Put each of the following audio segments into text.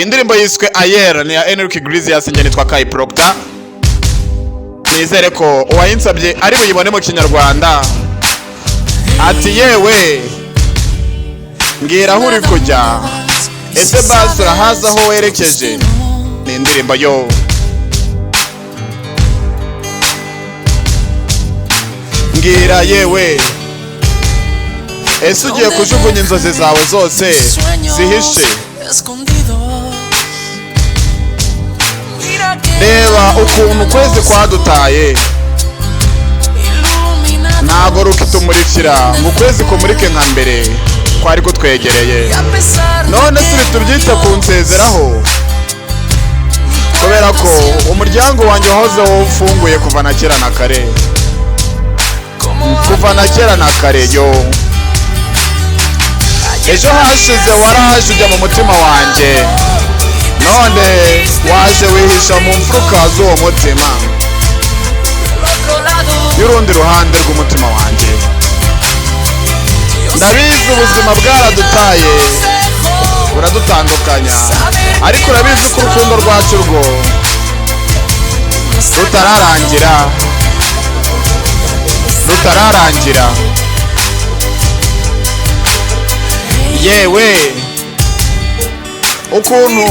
indirimbo yiswe Ayer ni ya Enrique Iglesias, njye nitwa Kai Proctor. Nizere ko uwayinsabye ari buyibone mu Kinyarwanda. Ati yewe mbwira aho uri kujya, ese basi urahaza aho werekeje. Ni indirimbo yo mbwira yewe, ese ugiye kujugunya inzozi zawe zose zihishe. Reba ukuntu ukwezi kwadutaye, ntago rukitumurikira ngo ukwezi kumurike nka mbere kwari kutwegereye. None turi tubyite kunsezeraho, kubera ko umuryango wanjye wahozeho ufunguye kuva na kera na kare, kuva na kera na kare yo. Ejo hashize waraje ujya mu mutima wanjye, none waje wihisha mu mfuruka z'uwo mutima, y'urundi ruhande rw'umutima wanjye. Ndabizi ubuzima bwaradutaye buradutandukanya, ariko urabizi ko urukundo rwacu rwo rutararangira. Yewe ukuntu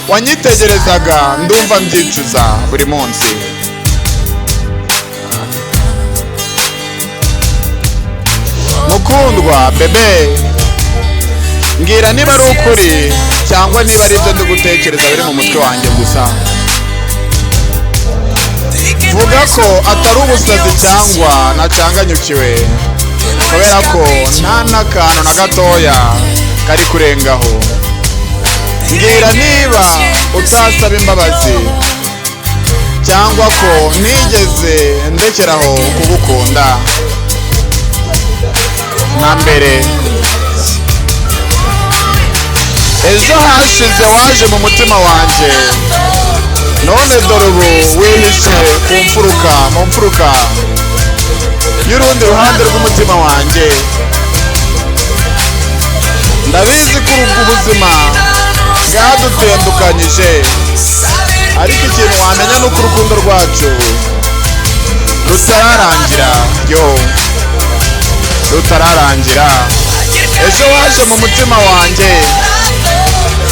wanyitegerezaga ndumva mbyicuza buri munsi. Mukundwa bebe, mbwira niba ari ukuri cyangwa niba ari ibyo ndi gutekereza biri mu mutwe wanjye gusa. Vuga ko atari ubusazi cyangwa nacanganyukiwe, kubera ko nta n'akantu na gatoya kari kurengaho. Mbwira niba utasaba imbabazi cyangwa ko ntigeze ndekeraho kugukunda na mbere. Ejo hashize waje mu mutima wanjye, none dore ubu wihishe mu mfuruka y'urundi ruhande rw'umutima wanjye. Ndabizi ko ubuzima bwadutandukanyije, ariko ikintu wamenya ni uko urukundo rwacu rutararangira yo, rutararangira. Ejo waje mu mutima wanjye,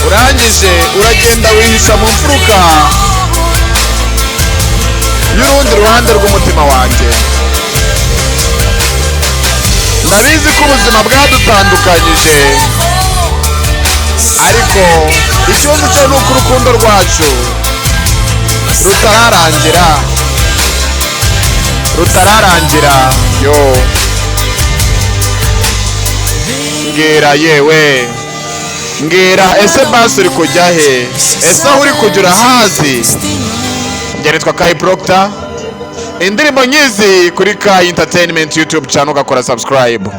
urangije uragenda wihisha mu mfuruka y'urundi ruhande rw'umutima wanjye. Ndabizi ko ubuzima bwadutandukanyije, ariko ikibazo cyo ni uko urukundo rwacu rutararangira yo. Mbwira yewe, mbwira ese basi uri kujya he, ese aho uri kujya urahazi. Njye nitwa Kai Proctor. Indirimbo nyizi kuri Kai Entertainment YouTube channel, ugakora subscribe.